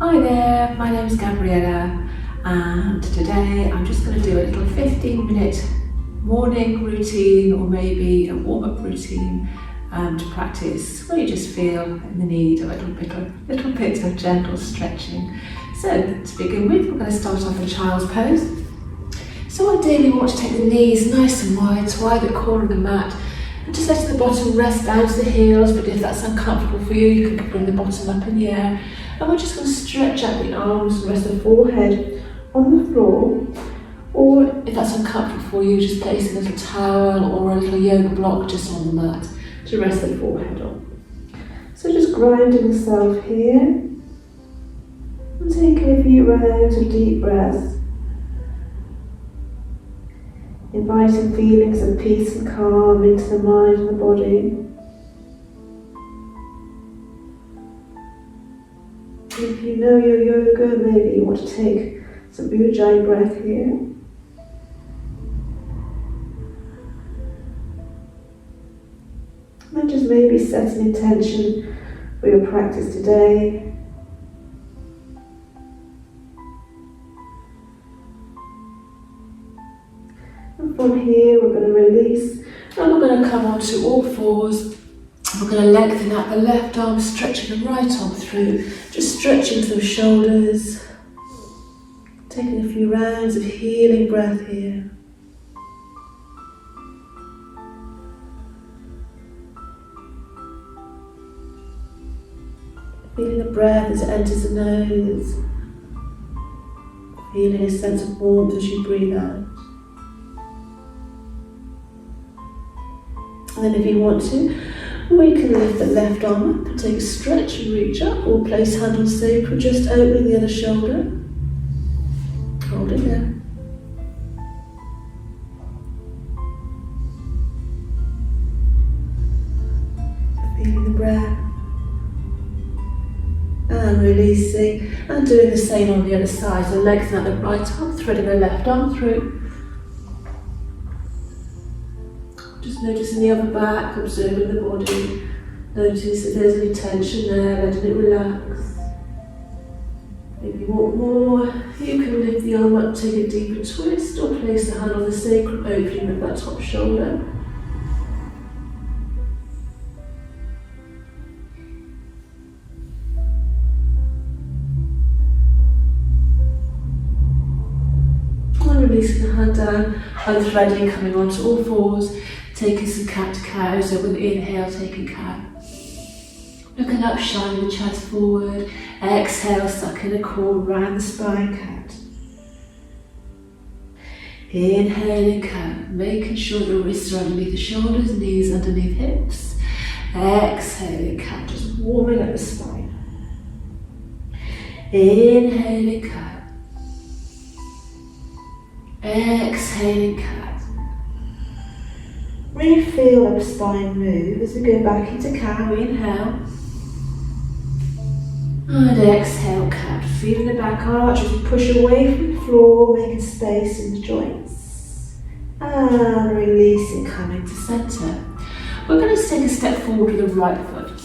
Hi there, my name is Gabriella and today I'm just going to do a little 15-minute morning routine or maybe a warm-up routine to practice where you just feel the need of a little bit of gentle stretching. So to begin with, we're going to start off in child's pose. So ideally you want to take the knees nice and wide to either corner of the mat and just let the bottom rest down to the heels, but if that's uncomfortable for you, you can bring the bottom up in the air. And we're just going to stretch out the arms and rest the forehead on the floor. Or if that's uncomfortable for you, just place a little towel or a little yoga block just on the mat to rest the forehead on. So just grounding yourself here and taking a few rounds of deep breaths. Inviting feelings of peace and calm into the mind and the body. If you know your yoga, maybe you want to take some Ujjayi breath here. And just maybe set an intention for your practice today. And from here we're going to release and we're going to come onto all fours. We're going to lengthen out the left arm, stretching the right arm through, just stretching through shoulders. Taking a few rounds of healing breath here. Feeling the breath as it enters the nose. Feeling a sense of warmth as you breathe out. And then if you want to, we can lift the left arm up and take a stretch and reach up, or place hand on sacral, just opening the other shoulder. Hold it there. Feeling the breath. And releasing, and doing the same on the other side. So lengthen out the right arm, threading the left arm through. Just noticing the upper back, observing the body. Notice if there's any tension there, letting it relax. If you want more, you can lift the arm up, take a deeper twist, or place the hand on the sacral, opening at that top shoulder. And releasing the hand down, unthreading, coming onto all fours. Taking some cat to cow, so with the inhale, taking cow. Looking up, shining the chest forward. Exhale, sucking the core round the spine, cat. Inhaling cow, making sure the wrists are underneath the shoulders, knees underneath hips. Exhaling cat, just warming up the spine. Inhaling cow. Exhaling cat. Really feel the spine move as we go back into cow. Inhale. And exhale, cat. Feeling the back arch as we push away from the floor, making space in the joints. And releasing, coming to centre. We're going to take a step forward with the right foot.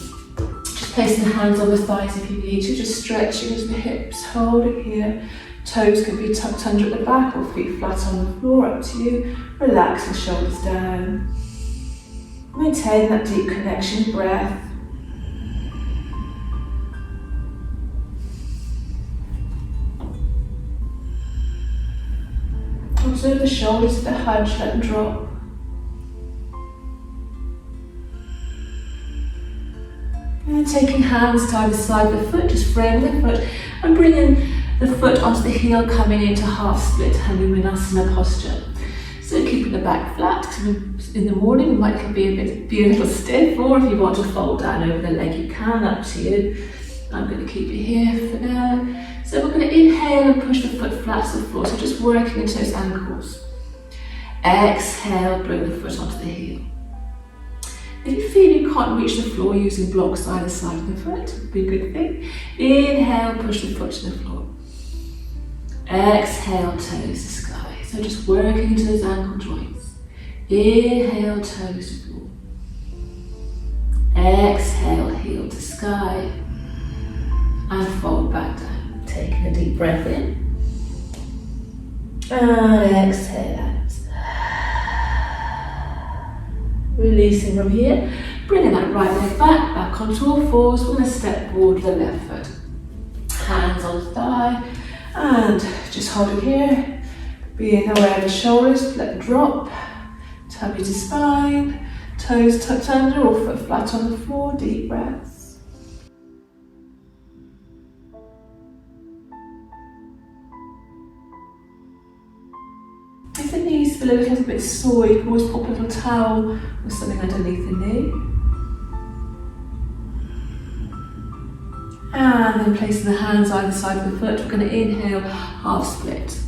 Just placing the hands on the thighs if you need to, just stretching as the hips, hold it here. Toes can be tucked under at the back or feet flat on the floor, up to you. Relax the shoulders down. Maintain that deep connection, breath. Observe the shoulders, if they're hunched, let them drop. And taking hands to either side of the foot, just framing the foot and bringing the foot onto the heel, coming into half split Hanumanasana posture. So keeping the back flat, because in the morning it might be a little stiff, or if you want to fold down over the leg, you can, up to you. I'm going to keep it here for now. So we're going to inhale and push the foot flat to the floor, so just working into those ankles. Exhale, bring the foot onto the heel. If you feel you can't reach the floor using blocks either side of the foot, it would be a good thing. Inhale, push the foot to the floor. Exhale, toes to sky. So just working into those ankle joints. Inhale, toes to floor. Exhale, heel to sky. And fold back down. deep breath in. And exhale out. Releasing from here. Bringing that right leg back onto all fours. We're going to step forward the left foot. Hands on thigh. And just hold it here. Being aware of the shoulders. Let them drop. Tummy to spine. Toes tucked under or foot flat on the floor. Deep breaths. If the knees feel a little bit sore, you can always pop a little towel or something underneath the knee. And then placing the hands either side of the foot, we're going to inhale, half split.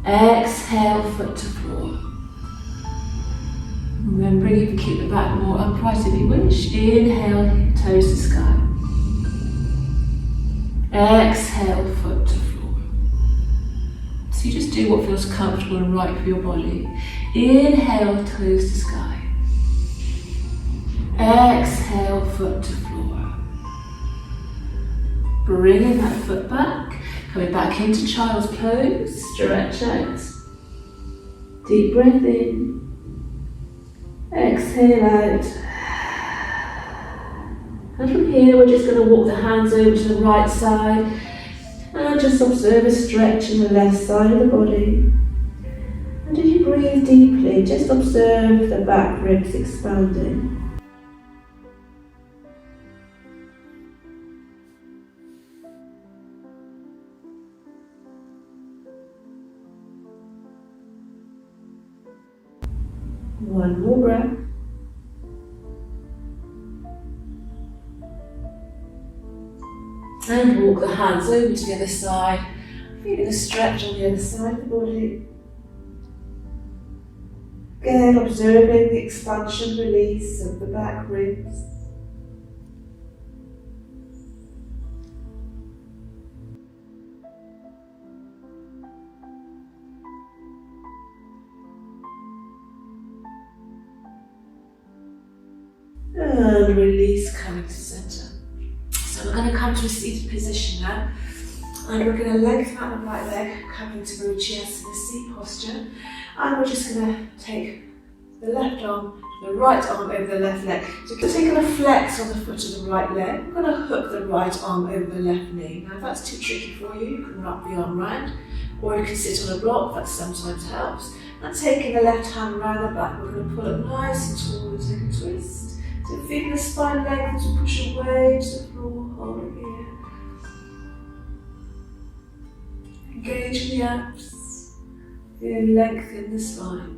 Exhale, foot to floor. And then bring it, keep the back more upright if you wish. Inhale, toes to sky. Exhale, foot to floor. So you just do what feels comfortable and right for your body. Inhale, toes to sky. Exhale, foot to floor. Bringing that foot back, coming back into child's pose, stretch out. Deep breath in. Exhale out. And from here we're just going to walk the hands over to the right side and just observe a stretch in the left side of the body. And as you breathe deeply, just observe the back ribs expanding. One more breath. And walk the hands over to the other side, feeling a stretch on the other side of the body. Again, observing the expansion, release of the back ribs. And release, coming to centre. So we're going to come to a seated position now. And we're going to lengthen out the right leg, coming to Uttanasana, seat posture. And we're just going to take the left arm, the right arm over the left leg. So we're going to flex on the foot of the right leg. We're going to hook the right arm over the left knee. Now if that's too tricky for you, you can wrap the arm round, or you can sit on a block, that sometimes helps. And taking the left hand round the back, we're going to pull it nice and tall and take a twist. So feeling the spine length as we push away to the floor, hold it here. Engage in the abs, feel length in the spine.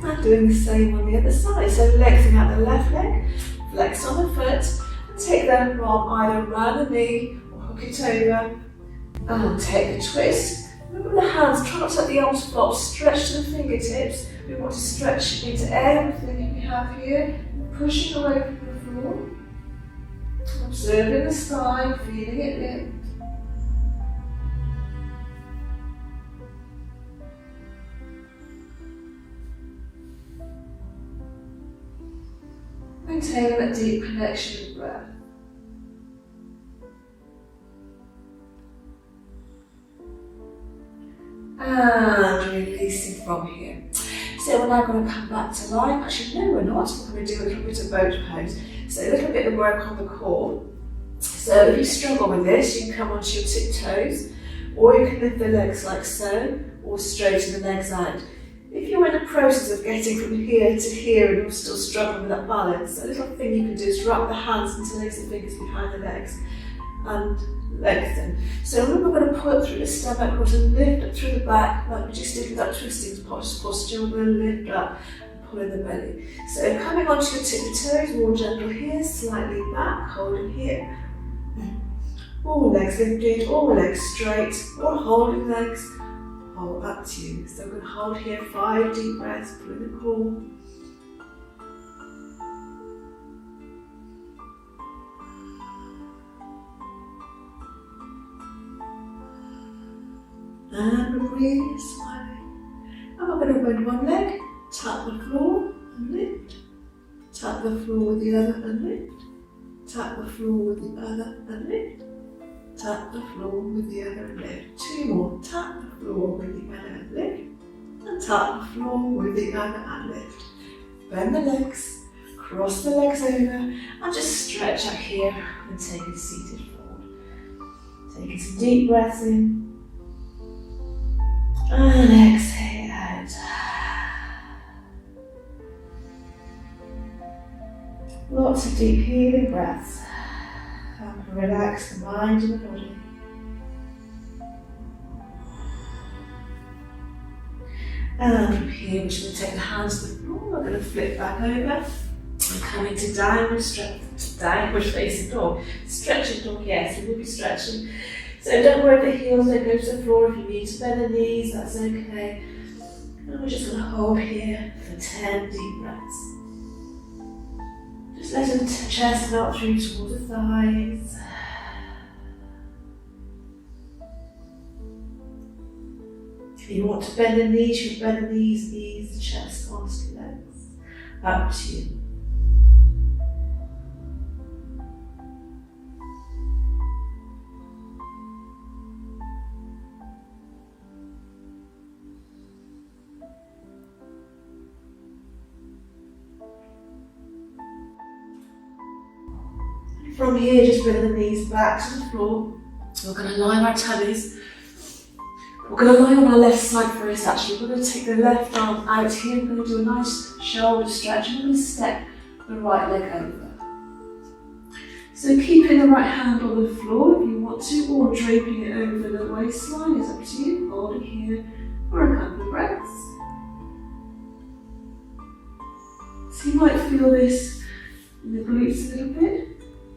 And doing the same on the other side. So lengthening out the left leg, flex on the foot, and take the arm either around the knee or hook it over. And take a twist. Remember the hands, try not to let the arms flop, stretch to the fingertips. We want to stretch into everything we have here, pushing away from the floor. Observing the spine, feeling it lift. Maintaining that deep connection with breath. And releasing from here. So we're now going to come back to lying. Actually, no, we're not. We're going to do a little bit of boat pose. So a little bit of work on the core. So if you struggle with this, you can come onto your tiptoes, or you can lift the legs like so, or straighten the legs out. If you're in the process of getting from here to here and you're still struggling with that balance, a little thing you can do is wrap the hands into the fingers behind the legs and lengthen. So remember, we're going to pull it through the stomach, we're going to lift it through the back, like we just did with that twisting posture. We're going to lift up and pull in the belly. So coming onto your tiptoes, more gentle here, slightly back, holding here. All legs lifted, all legs straight, all holding legs, hold up to you. So we're going to hold here 5 deep breaths, pulling the core. And we're really smiling. And we're going to bend one leg, tap the floor and lift. Tap the floor with the other and lift. Tap the floor with the other and lift. Tap the floor with the other and lift. 2 more. Tap the floor with the other and lift. And tap the floor with the other and lift. Bend the legs, cross the legs over, and just stretch out here and take a seated forward. Taking some deep breaths in. And exhale out. Lots of deep healing breaths. And relax the mind and the body. And from here, we're just going to take the hands to the floor. We're going to flip back over and come into downward facing dog. Stretching dog, yes, we will be stretching. So don't worry if the heels don't go to the floor. If you need to bend the knees, that's okay. And we're just going to hold here for 10 deep breaths. Just letting the chest melt through towards the thighs. If you want to bend the knees, you bend the knees, ease the chest onto the legs. Up to you. From here, just bring the knees back to the floor. We're going to line our tummies. We're going to lie on our left side first actually. We're going to take the left arm out here. We're going to do a nice shoulder stretch and we're going to step the right leg over. So keeping the right hand on the floor if you want to, or draping it over the waistline is up to you. Hold it here for a couple of breaths. So you might feel this in the glutes a little bit.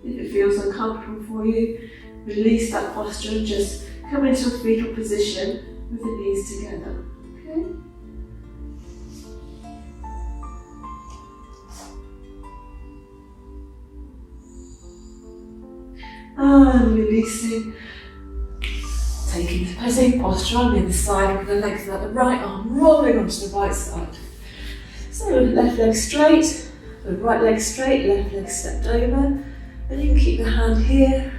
If it feels uncomfortable for you, release that posture and just come into a fetal position with the knees together, okay? And releasing, taking the same posture on the other side with the legs out the right arm rolling onto the right side. So left leg straight, the right leg straight, left leg stepped over, and you can keep the hand here,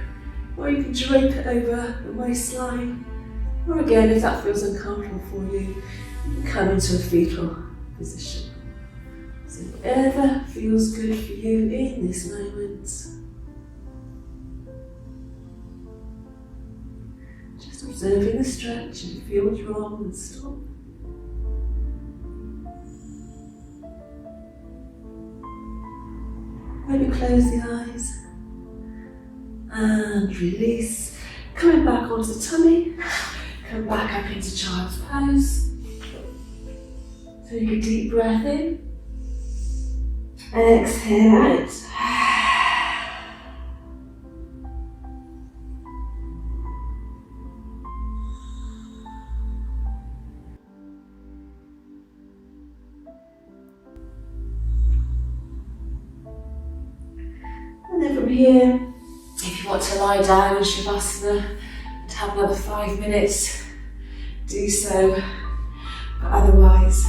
or you can drape it over the waistline, or again, if that feels uncomfortable for you, you can come into a fetal position. So whatever feels good for you in this moment. Just observing the stretch, and if it feels wrong, then stop. Maybe close the eyes. And release, coming back onto the tummy, come back up into child's pose. Take a deep breath in, exhale out. And then from here, if you want to lie down in Shavasana and have another 5 minutes, do so. But otherwise,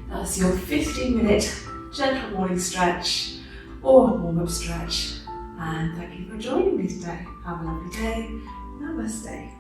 that's your 15-minute gentle morning stretch or warm-up stretch. And thank you for joining me today. Have a lovely day. Namaste.